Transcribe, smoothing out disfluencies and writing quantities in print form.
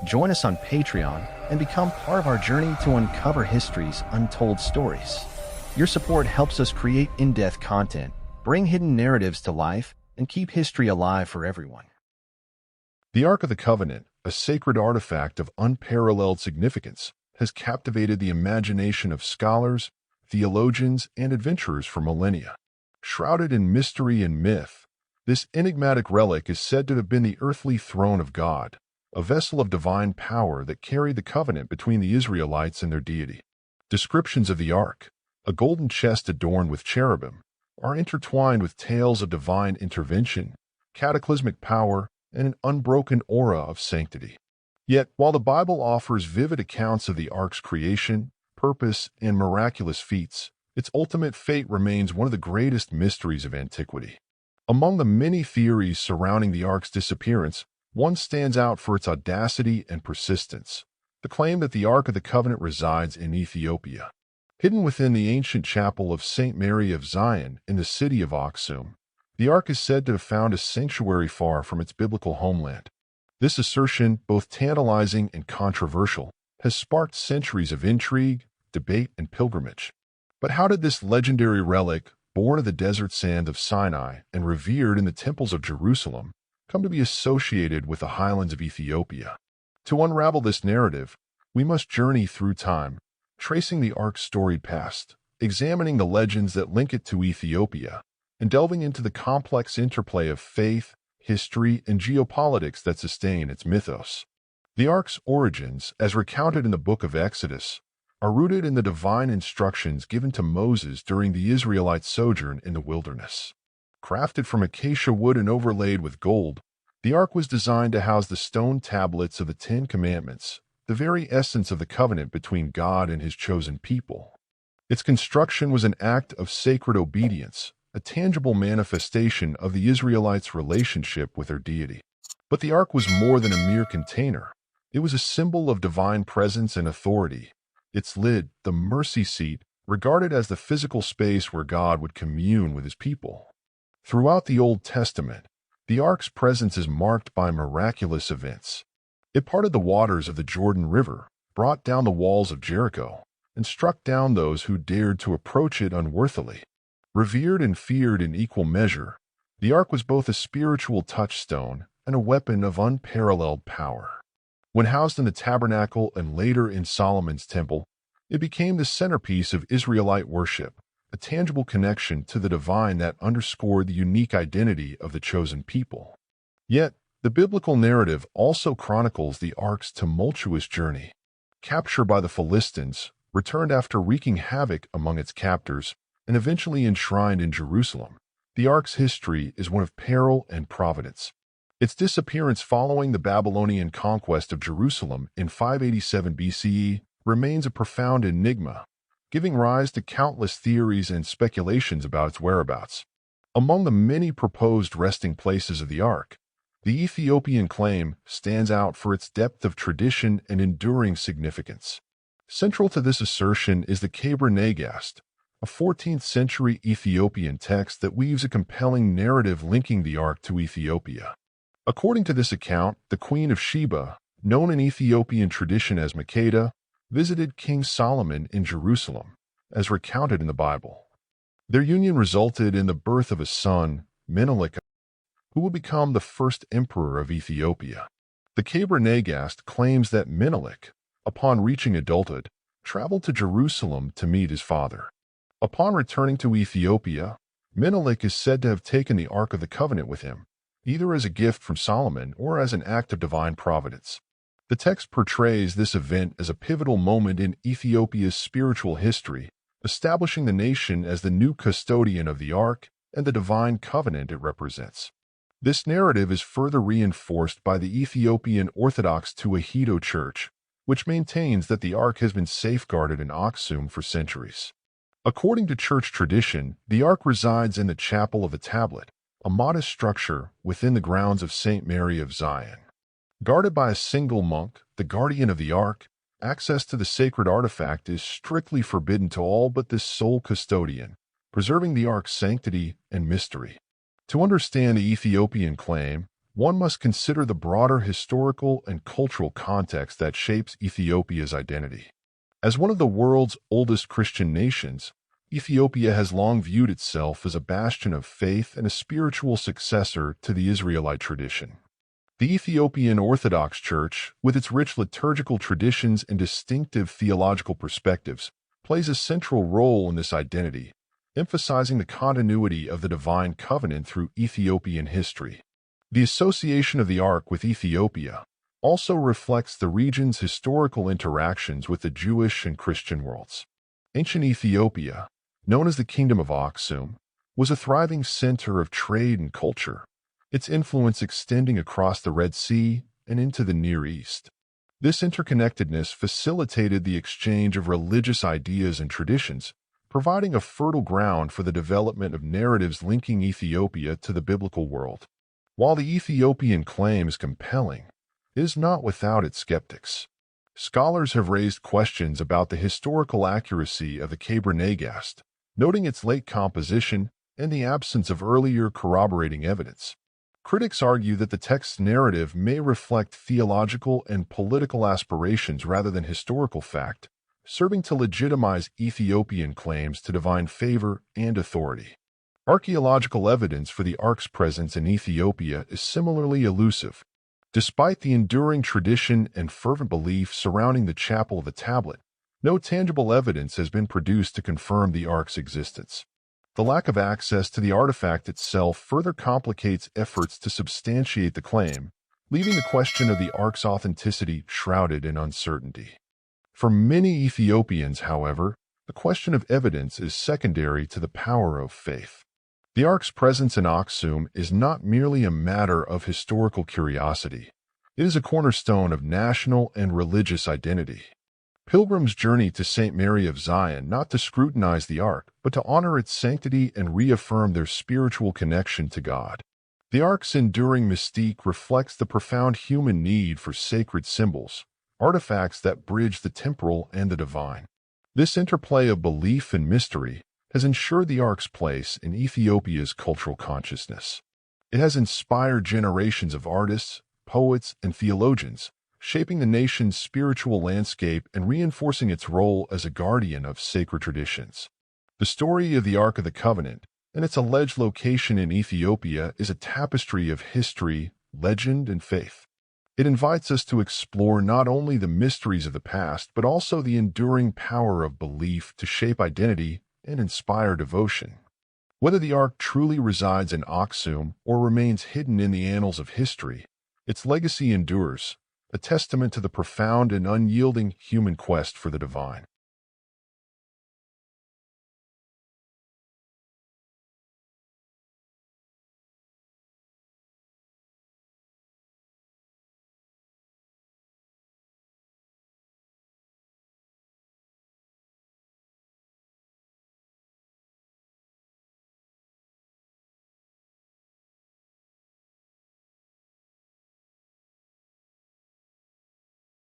Join us on Patreon and become part of our journey to uncover history's untold stories. Your support helps us create in-depth content, bring hidden narratives to life, and keep history alive for everyone. The Ark of the Covenant, a sacred artifact of unparalleled significance, has captivated the imagination of scholars, theologians, and adventurers for millennia. Shrouded in mystery and myth, this enigmatic relic is said to have been the earthly throne of God, a vessel of divine power that carried the covenant between the Israelites and their deity. Descriptions of the Ark, a golden chest adorned with cherubim, are intertwined with tales of divine intervention, cataclysmic power, and an unbroken aura of sanctity. Yet, while the Bible offers vivid accounts of the Ark's creation, purpose, and miraculous feats, its ultimate fate remains one of the greatest mysteries of antiquity. Among the many theories surrounding the Ark's disappearance, one stands out for its audacity and persistence: the claim that the Ark of the Covenant resides in Ethiopia. Hidden within the ancient chapel of St. Mary of Zion in the city of Aksum, the Ark is said to have found a sanctuary far from its biblical homeland. This assertion, both tantalizing and controversial, has sparked centuries of intrigue, debate, and pilgrimage. But how did this legendary relic, born of the desert sand of Sinai and revered in the temples of Jerusalem, come to be associated with the highlands of Ethiopia? To unravel this narrative, we must journey through time, tracing the Ark's storied past, examining the legends that link it to Ethiopia, and delving into the complex interplay of faith, history, and geopolitics that sustain its mythos. The Ark's origins, as recounted in the book of Exodus, are rooted in the divine instructions given to Moses during the Israelite sojourn in the wilderness. Crafted from acacia wood and overlaid with gold, the Ark was designed to house the stone tablets of the Ten Commandments, the very essence of the covenant between God and his chosen people. Its construction was an act of sacred obedience, a tangible manifestation of the Israelites' relationship with their deity. But the Ark was more than a mere container. It was a symbol of divine presence and authority. Its lid, the mercy seat, regarded as the physical space where God would commune with his people. Throughout the Old Testament, the Ark's presence is marked by miraculous events. It parted the waters of the Jordan River, brought down the walls of Jericho, and struck down those who dared to approach it unworthily. Revered and feared in equal measure, the Ark was both a spiritual touchstone and a weapon of unparalleled power. When housed in the tabernacle and later in Solomon's temple, it became the centerpiece of Israelite worship, a tangible connection to the divine that underscored the unique identity of the chosen people. Yet, the biblical narrative also chronicles the Ark's tumultuous journey. Captured by the Philistines, returned after wreaking havoc among its captors, and eventually enshrined in Jerusalem, the Ark's history is one of peril and providence. Its disappearance following the Babylonian conquest of Jerusalem in 587 BCE remains a profound enigma, giving rise to countless theories and speculations about its whereabouts. Among the many proposed resting places of the Ark, the Ethiopian claim stands out for its depth of tradition and enduring significance. Central to this assertion is the Keber Nagast, a 14th-century Ethiopian text that weaves a compelling narrative linking the Ark to Ethiopia. According to this account, the Queen of Sheba, known in Ethiopian tradition as Makeda, visited King Solomon in Jerusalem, as recounted in the Bible. Their union resulted in the birth of a son, Menelik, who would become the first emperor of Ethiopia. The Keber Nagast claims that Menelik, upon reaching adulthood, traveled to Jerusalem to meet his father. Upon returning to Ethiopia, Menelik is said to have taken the Ark of the Covenant with him, either as a gift from Solomon or as an act of divine providence. The text portrays this event as a pivotal moment in Ethiopia's spiritual history, establishing the nation as the new custodian of the Ark and the divine covenant it represents. This narrative is further reinforced by the Ethiopian Orthodox Tewahedo Church, which maintains that the Ark has been safeguarded in Aksum for centuries. According to church tradition, the Ark resides in the Chapel of the Tablet, a modest structure within the grounds of St. Mary of Zion. Guarded by a single monk, the guardian of the Ark, access to the sacred artifact is strictly forbidden to all but this sole custodian, preserving the Ark's sanctity and mystery. To understand the Ethiopian claim, one must consider the broader historical and cultural context that shapes Ethiopia's identity. As one of the world's oldest Christian nations, Ethiopia has long viewed itself as a bastion of faith and a spiritual successor to the Israelite tradition. The Ethiopian Orthodox Church, with its rich liturgical traditions and distinctive theological perspectives, plays a central role in this identity, emphasizing the continuity of the divine covenant through Ethiopian history. The association of the Ark with Ethiopia also reflects the region's historical interactions with the Jewish and Christian worlds. Ancient Ethiopia, known as the Kingdom of Aksum, was a thriving center of trade and culture, its influence extending across the Red Sea and into the Near East. This interconnectedness facilitated the exchange of religious ideas and traditions, providing a fertile ground for the development of narratives linking Ethiopia to the biblical world. While the Ethiopian claim is compelling, it is not without its skeptics. Scholars have raised questions about the historical accuracy of the Kebra Nagast, noting its late composition and the absence of earlier corroborating evidence. Critics argue that the text's narrative may reflect theological and political aspirations rather than historical fact, serving to legitimize Ethiopian claims to divine favor and authority. Archaeological evidence for the Ark's presence in Ethiopia is similarly elusive. Despite the enduring tradition and fervent belief surrounding the Chapel of the Tablet, no tangible evidence has been produced to confirm the Ark's existence. The lack of access to the artifact itself further complicates efforts to substantiate the claim, leaving the question of the Ark's authenticity shrouded in uncertainty. For many Ethiopians, however, the question of evidence is secondary to the power of faith. The Ark's presence in Aksum is not merely a matter of historical curiosity. It is a cornerstone of national and religious identity. Pilgrims journey to St. Mary of Zion not to scrutinize the Ark, but to honor its sanctity and reaffirm their spiritual connection to God. The Ark's enduring mystique reflects the profound human need for sacred symbols, artifacts that bridge the temporal and the divine. This interplay of belief and mystery has ensured the Ark's place in Ethiopia's cultural consciousness. It has inspired generations of artists, poets, and theologians, shaping the nation's spiritual landscape and reinforcing its role as a guardian of sacred traditions. The story of the Ark of the Covenant and its alleged location in Ethiopia is a tapestry of history, legend, and faith. It invites us to explore not only the mysteries of the past, but also the enduring power of belief to shape identity and inspire devotion. Whether the Ark truly resides in Aksum or remains hidden in the annals of history, its legacy endures, a testament to the profound and unyielding human quest for the divine.